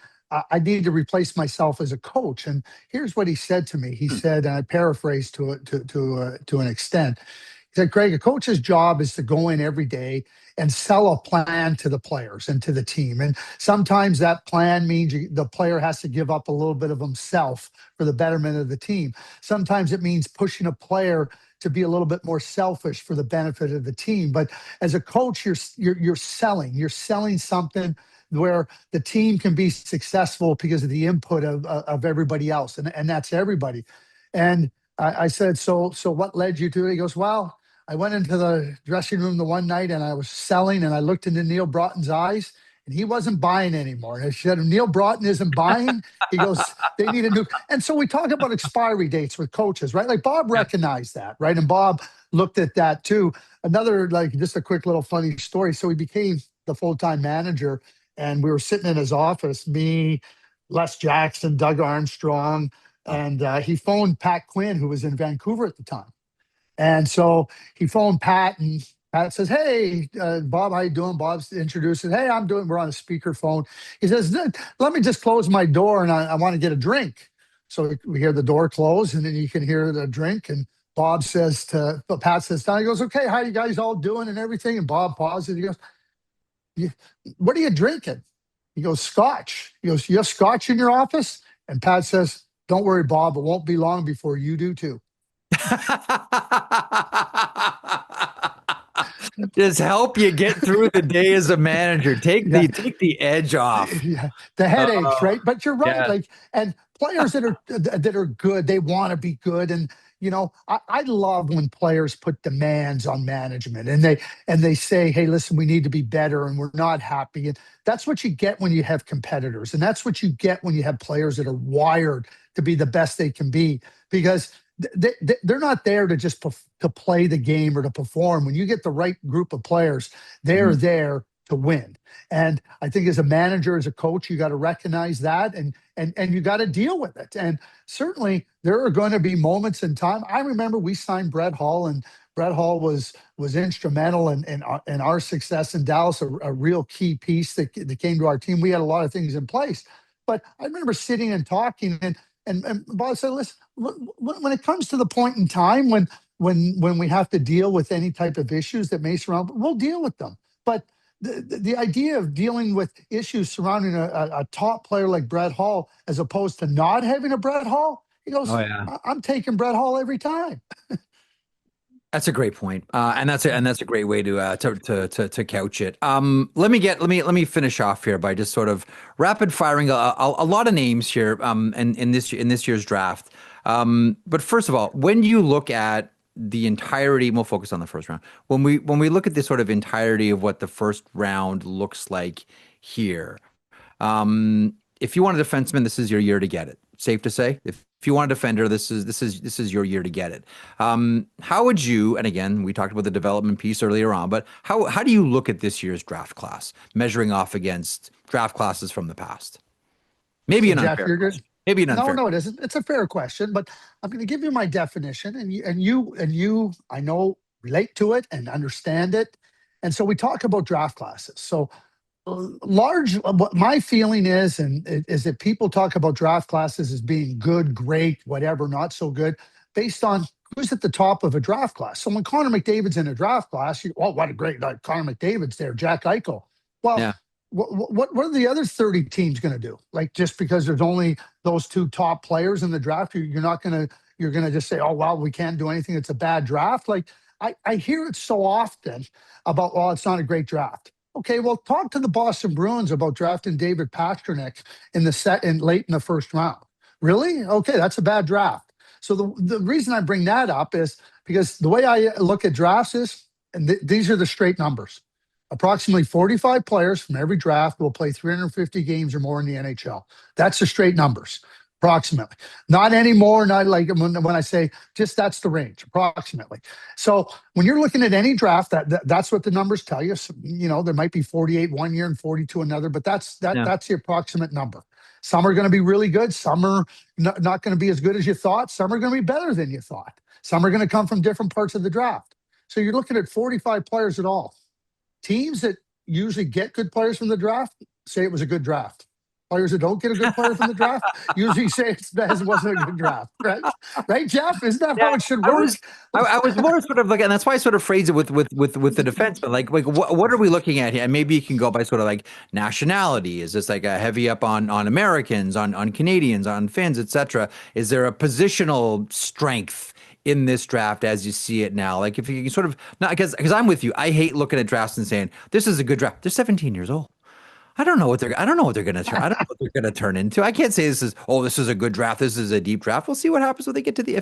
I need to replace myself as a coach? And here's what he said to me. He said, and I paraphrase to an extent. He said, Craig, a coach's job is to go in every day and sell a plan to the players and to the team. And sometimes that plan means the player has to give up a little bit of himself for the betterment of the team. Sometimes it means pushing a player to be a little bit more selfish for the benefit of the team. But as a coach, you're selling something where the team can be successful because of the input of everybody else. And that's everybody. And I said, so what led you to it? He goes, well, I went into the dressing room the one night and I was selling, and I looked into Neil Broughton's eyes, and he wasn't buying anymore. And I said, if Neil Broughton isn't buying, he goes, they need a new. And so we talk about expiry dates with coaches, right? Like Bob recognized that, right? And Bob looked at that too. Another, just a quick little funny story. So he became the full-time manager, and we were sitting in his office, me, Les Jackson, Doug Armstrong, and he phoned Pat Quinn, who was in Vancouver at the time. And so he phoned Pat, and Pat says, hey, Bob, how you doing? Bob's introducing, hey, we're on a speakerphone. He says, let me just close my door, and I want to get a drink. So we hear the door close, and then you can hear the drink. And Pat says down, he goes, okay, how you guys all doing and everything? And Bob pauses. He goes, what are you drinking? He goes, Scotch. He goes, you have Scotch in your office? And Pat says, don't worry, Bob, it won't be long before you do too. Just help you get through the day as a manager. Take the edge off. Yeah, the headaches, right? But you're right. And players that are good, they want to be good. And I love when players put demands on management, and they say, hey, listen, we need to be better and we're not happy. And that's what you get when you have competitors. And that's what you get when you have players that are wired to be the best they can be, because they're not there to just to play the game or to perform. When you get the right group of players, they're there to win. And I think as a manager, as a coach, you got to recognize that, and you got to deal with it. And certainly there are going to be moments in time. I remember we signed Brett Hull, and Brett Hull was instrumental in our success in Dallas, a real key piece that came to our team. We had a lot of things in place. But I remember sitting and talking, and Bob said, listen, when it comes to the point in time when we have to deal with any type of issues that may surround, we'll deal with them. But the idea of dealing with issues surrounding a top player like Brett Hull, as opposed to not having a Brett Hull, he goes, Oh yeah. I'm taking Brett Hull every time. That's a great point. And that's a great way to couch it. Let me finish off here by just sort of rapid firing a lot of names here in this year's draft. But first of all, when you look at the entirety, we'll focus on the first round. When we look at the sort of entirety of what the first round looks like here, if you want a defenseman, this is your year to get it. Safe to say, if you want a defender, this is your year to get it. How would you? And again, we talked about the development piece earlier on, but how do you look at this year's draft class, measuring off against draft classes from the past? Maybe an Jeff, unfair you're good. question. Maybe an unfair. No, it isn't. It's a fair question, but I'm going to give you my definition, and you, I know, relate to it and understand it. And so we talk about draft classes. So what my feeling is, is that people talk about draft classes as being good, great, whatever, not so good, based on who's at the top of a draft class. So when Connor McDavid's in a draft class, what a great, like, Connor McDavid's there, Jack Eichel. Well, Yeah. what are the other 30 teams going to do? Like, just because there's only those two top players in the draft, you're going to just say, oh, well, we can't do anything. It's a bad draft. Like, I hear it so often about, oh, it's not a great draft. Okay, well, talk to the Boston Bruins about drafting David Pastrnak late in the first round. Really? Okay, that's a bad draft. So the reason I bring that up is because the way I look at drafts is, and these are the straight numbers. Approximately 45 players from every draft will play 350 games or more in the NHL. That's the straight numbers, approximately. Not anymore, not like when I say just that's the range, approximately. So when you're looking at any draft, that's what the numbers tell you. So, there might be 48 one year and 42 another, but that's the approximate number. Some are going to be really good. Some are not going to be as good as you thought. Some are going to be better than you thought. Some are going to come from different parts of the draft. So you're looking at 45 players at all. Teams that usually get good players from the draft say it was a good draft. Players that don't get a good player from the draft usually say it wasn't a good draft, right? Right, Jeff? Isn't that how it should work? I was more sort of like, and that's why I sort of phrase it with the defenseman. Like what are we looking at here? And maybe you can go by sort of like nationality. Is this like a heavy up on Americans, on Canadians, on Finns, etc.? Is there a positional strength in this draft as you see it now? Like, if you can sort of, not because I'm with you, I hate looking at drafts and saying this is a good draft. They're 17 years old. I don't know what they're going to turn into. I can't say this is a good draft. This is a deep draft. We'll see what happens when they get to the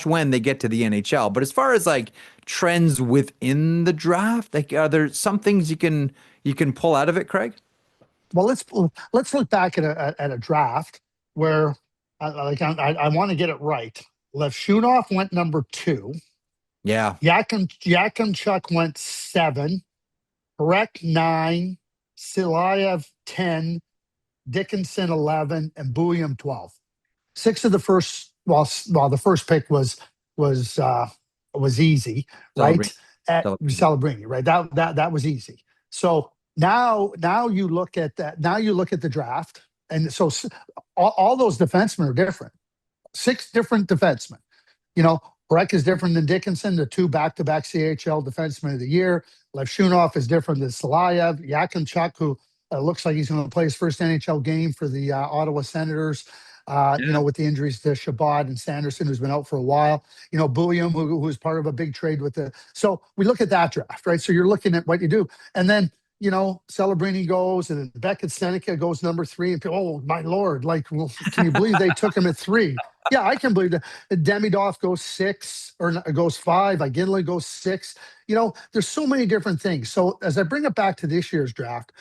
when they get to the NHL. But as far as like trends within the draft, like, are there some things you can pull out of it, Craig? Well, let's look back at a draft where I want to get it right. Levshunov went number 2. Yeah. Yakimchuk went 7. Correct 9. Silayev 10, Dickinson 11, and Bouillon 12. 6 of the first. Well, the first pick was easy, right? At Celebrini, right? That was easy. So now you look at that. Now you look at the draft, and so all those defensemen are different. 6 different defensemen. Breck is different than Dickinson, the 2 back-to-back CHL defensemen of the year. Levshunov is different than Silayev. Yakimchuk, who looks like he's going to play his first NHL game for the Ottawa Senators, with the injuries to Shabbat and Sanderson, who's been out for a while. Bouillon, who was part of a big trade with the. So we look at that draft, right? So you're looking at what you do. And then Celebrini goes, and then Beckett Seneca goes number 3, and people, oh my lord, like, well, can you believe they took him at 3? Yeah, I can believe that. Demidoff goes 6 or goes 5. Iginla goes 6. There's so many different things. So as I bring it back to this year's draft,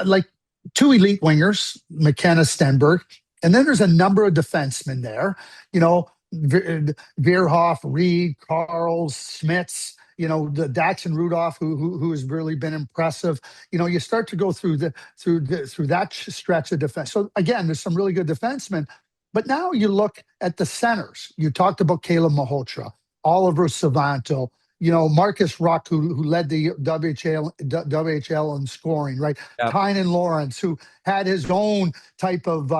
like 2 elite wingers, McKenna, Stenberg, and then there's a number of defensemen there. Veerhoff, Reed, Carls, Schmitz. The Daxon Rudolph, who has really been impressive. You start to go through that stretch of defense. So again, there's some really good defensemen. But now you look at the centers. You talked about Caleb Malhotra, Oliver Savanto, Marcus Ruck, who led the WHL in scoring, right? Yep. Tynan Lawrence, who had his own type of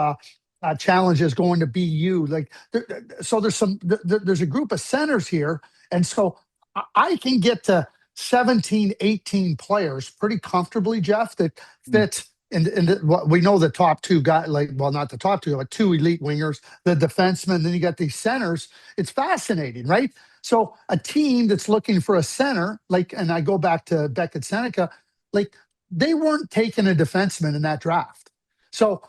challenges going to BU. So there's a group of centers here. And so I can get to 17, 18 players pretty comfortably, Jeff, that fit. And what we know the top 2 guys, not the top 2, but 2 elite wingers, the defensemen, then you got these centers. It's fascinating, right? So a team that's looking for a center, and I go back to Beckett Seneca, they weren't taking a defenseman in that draft. So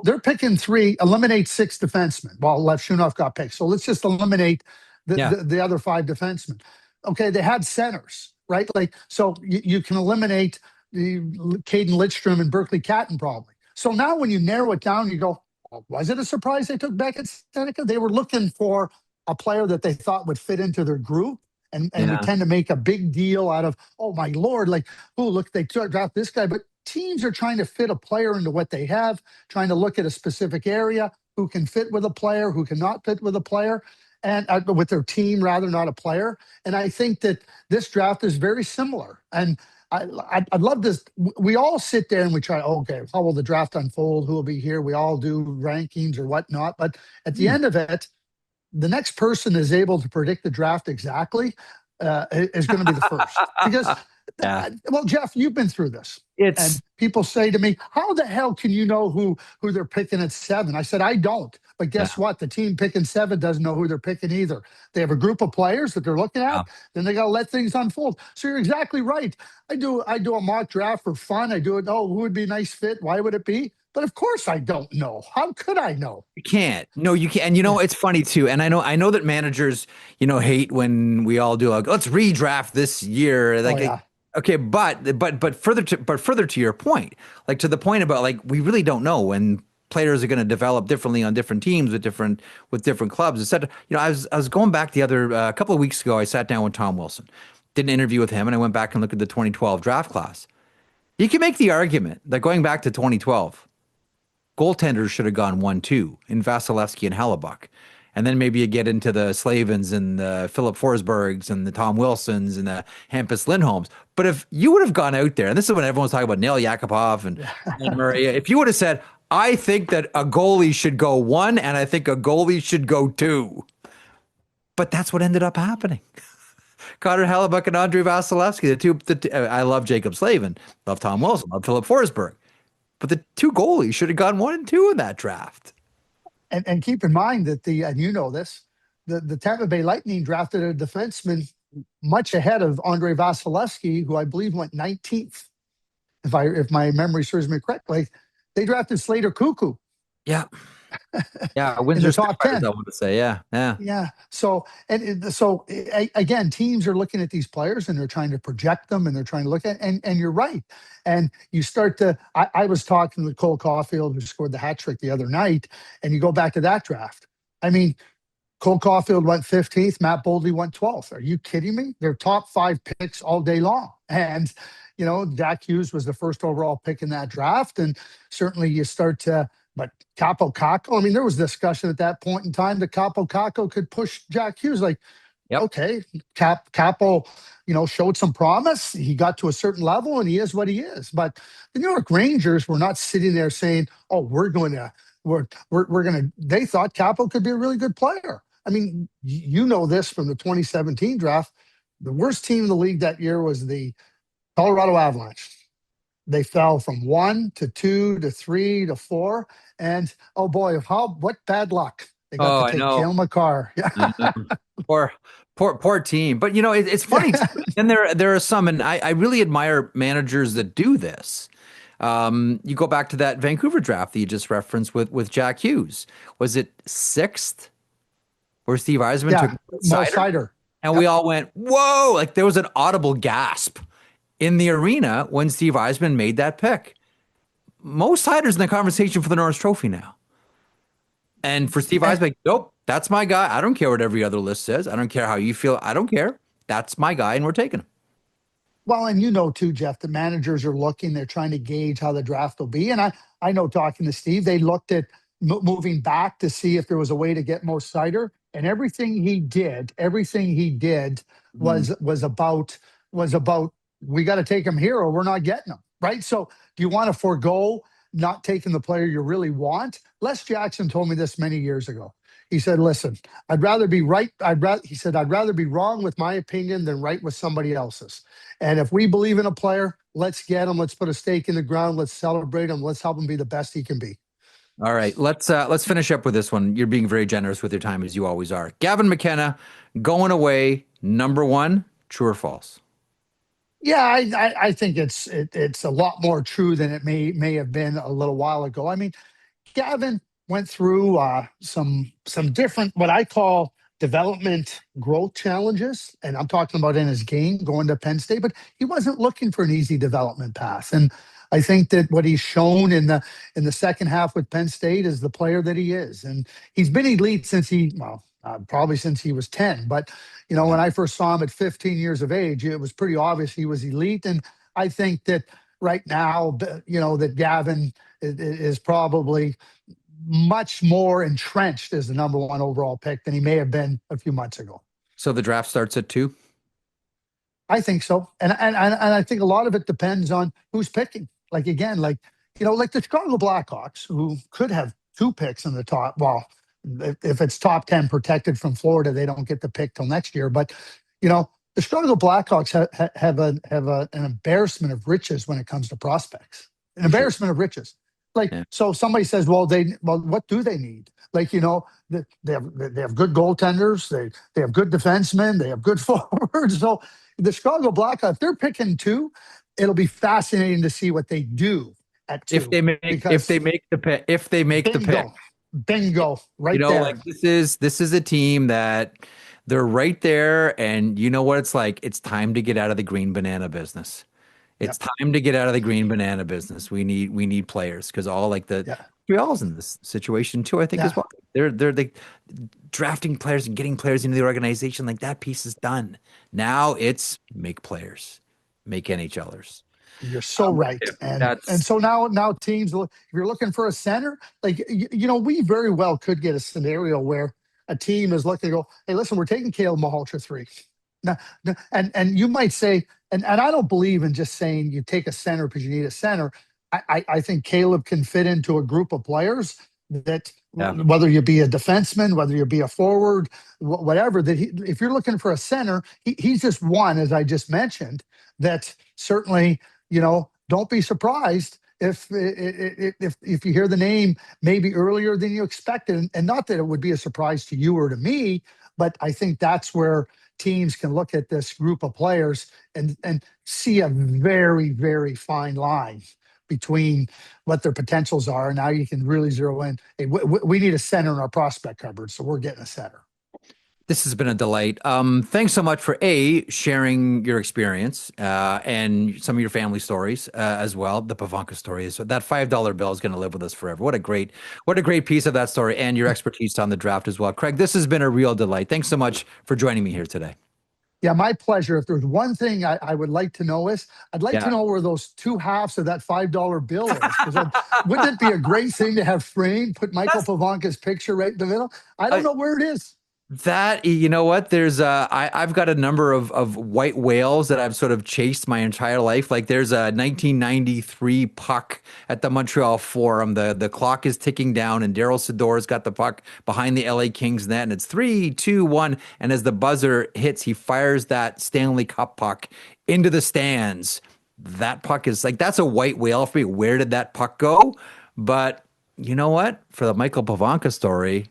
they're picking 3, eliminate 6 defensemen. Well, Levshunov got picked. So let's just eliminate the other 5 defensemen. Okay, they had centers, right? So you can eliminate the Caden Lidstrom and Berkeley Catton probably. So now when you narrow it down, you go, well, was it a surprise they took Beckett Seneca? They were looking for a player that they thought would fit into their group. And we tend to make a big deal out of, oh my lord, look, they draft this guy. But teams are trying to fit a player into what they have, trying to look at a specific area, who can fit with a player, who cannot fit with a player, and with their team rather, not a player. And I think that this draft is very similar. And I'd love this. We all sit there and we try, okay, how will the draft unfold? Who will be here? We all do rankings or whatnot. But at the end of it, the next person is able to predict the draft exactly is going to be the first. Because, well, Jeff, you've been through this. And people say to me, how the hell can you know who they're picking at 7? I said, I don't. But guess what? The team picking 7 doesn't know who they're picking either. They have a group of players that they're looking at. Then they got to let things unfold. So you're exactly right. I do a mock draft for fun. I do it. Oh, who would be a nice fit? Why would it be? But of course I don't know. How could I know? You can't. No, you can't. And it's funny too. And I know that managers, hate when we all do let's redraft this year. Okay, but further to your point, to the point about we really don't know when players are going to develop differently on different teams with different clubs, etc. I was going back the other a couple of weeks ago. I sat down with Tom Wilson, did an interview with him, and I went back and looked at the 2012 draft class. You can make the argument that going back to 2012, goaltenders should have gone 1-2 in Vasilevsky and Hellebuck. And then maybe you get into the Slavins and the Philip Forsbergs and the Tom Wilsons and the Hampus Lindholms. But if you would have gone out there, and this is when everyone's talking about Neil Yakupov and Murray, if you would have said, I think that a goalie should go 1 and I think a goalie should go 2. But that's what ended up happening. Connor Hellebuck and Andrei Vasilevsky, I love Jacob Slavin, love Tom Wilson, love Philip Forsberg. But the 2 goalies should have gone 1 and 2 in that draft. And keep in mind that and you know this, the Tampa Bay Lightning drafted a defenseman much ahead of Andrei Vasilevsky, who I believe went 19th, if my memory serves me correctly. They drafted Slater Cuckoo. Yeah. Yeah, Windsor top 10. I want to say, yeah. So again, teams are looking at these players and they're trying to project them and they're trying to look at, and you're right. And you start to. I was talking with Cole Caulfield, who scored the hat trick the other night, and you go back to that draft. I mean, Cole Caulfield went 15th, Matt Boldley went 12th. Are you kidding me? They're top 5 picks all day long, and Jack Hughes was the first overall pick in that draft, and certainly you start to. But Capo Caco, I mean, there was discussion at that point in time that Capo Caco could push Jack Hughes. Okay, Capo, showed some promise. He got to a certain level, and he is what he is. But the New York Rangers were not sitting there saying, "Oh, we're going to." They thought Capo could be a really good player. I mean, this from the 2017 draft. The worst team in the league that year was the Colorado Avalanche. They fell from 1 to 2 to 3 to 4. And oh boy, what bad luck. They got to take Cale Makar. Poor Poor team. But it's funny too. And there are some, and I really admire managers that do this. You go back to that Vancouver draft that you just referenced with Jack Hughes. Was it sixth where Steve Eisman took Yeah, Mo Sider? Sider. And we Yep. all went, whoa, like there was an audible gasp in the arena when Steve Eisman made that pick. Mo Sider's in the conversation for the Norris Trophy now. And for Steve And Eisman, nope, that's my guy. I don't care what every other list says. I don't care how you feel. I don't care. That's my guy, and we're taking him. well, and you know too, Jeff, the managers are looking, they're trying to gauge how the draft will be. And I know talking to Steve, they looked at moving back to see if there was a way to get Mo Sider. And everything he did Mhm. was about we got to take him here or we're not getting him. Right. So do you want to forego not taking the player you really want? Les Jackson told me this many years ago. He said, listen, I'd rather be right. He said, I'd rather be wrong with my opinion than right with somebody else's. And if we believe in a player, let's get him. Let's put a stake in the ground. Let's celebrate him. Let's help him be the best he can be. All right, let's finish up with this one. You're being very generous with your time as you always are. Gavin McKenna going away, number one, true or false? Yeah, I think it's a lot more true than it may have been a little while ago. I mean, Gavin went through some different what I call development growth challenges, and I'm talking about in his game going to Penn State. But he wasn't looking for an easy development path, and I think that what he's shown in the second half with Penn State is the player that he is, and he's been elite since probably since he was 10. But Yeah. when I first saw him at 15 years of age, it was pretty obvious he was elite, and I think that right now, that Gavin is probably much more entrenched as the number one overall pick than he may have been a few months ago. So the draft starts at two. I think so, and I think a lot of it depends on who's picking. Like again, like the Chicago Blackhawks, who could have two picks in the top. Well, if it's top 10 protected from Florida, they don't get the pick till next year. But the Chicago Blackhawks have an embarrassment of riches when it comes to prospects. An Sure. embarrassment of riches. Like, Yeah. so somebody says, well, what do they need? Like, they have good goaltenders, they have good defensemen, they have good forwards. So the Chicago Blackhawks, if they're picking two, it'll be fascinating to see what they do at If two. they make if Because they make the pick, if they make the pick, bingo, right like there. this is a team that they're right there, and you know what it's like. It's time to get out of the green banana business. It's Yep. time to get out of the green banana business. We need players because all like the Yeah. Montreal's in this situation too. I think as Yeah. well. They're the drafting players and getting players into the organization. Like that piece is done. Now it's make players, make NHLers. You're so right, Yeah. and That's so now teams look. If you're looking for a center, like we very well could get a scenario where a team is looking to go, hey, listen, we're taking Caleb Malhotra 3. Now, and you might say, and I don't believe in just saying you take a center because you need a center. I think Caleb can fit into a group of players that yeah. whether you be a defenseman, whether you be a forward, whatever. If you're looking for a center, he's just one, as I just mentioned. That certainly don't be surprised if you hear the name maybe earlier than you expected. And not that it would be a surprise to you or to me, but I think that's where teams can look at this group of players and see a very, very fine line between what their potentials are. And now you can really zero in. Hey, we need a center in our prospect cupboard, so we're getting a center. This has been a delight. Thanks so much for sharing your experience and some of your family stories as well. The Pivoňka story is that $5 bill is going to live with us forever. What a great piece of that story and your expertise on the draft as well, Craig. This has been a real delight. Thanks so much for joining me here today. Yeah, my pleasure. If there's one thing I would like to know is I'd like to Yeah. know where those two halves of that $5 bill is. Because wouldn't it be a great thing to have framed, put Michael That's, Pivoňka's picture right in the middle? I don't I, know where it is. That you know what? There's I've got a number of white whales that I've sort of chased my entire life. Like there's a 1993 puck at the Montreal Forum. The clock is ticking down, and Daryl Sador's got the puck behind the LA Kings net, and it's 3, 2, 1. And as the buzzer hits, he fires that Stanley Cup puck into the stands. That puck is like that's a white whale for me. Where did that puck go? But you know what? For the Michael Pivoňka story.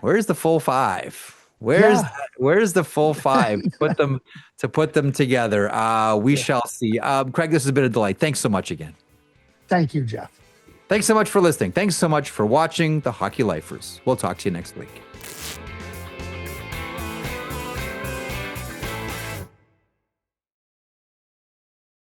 Where's the full five? Yeah. Where's the full five? Put them together. We shall see. Craig, this has been a delight. Thanks so much again. Thank you, Jeff. Thanks so much for listening. Thanks so much for watching The Hockey Lifers. We'll talk to you next week.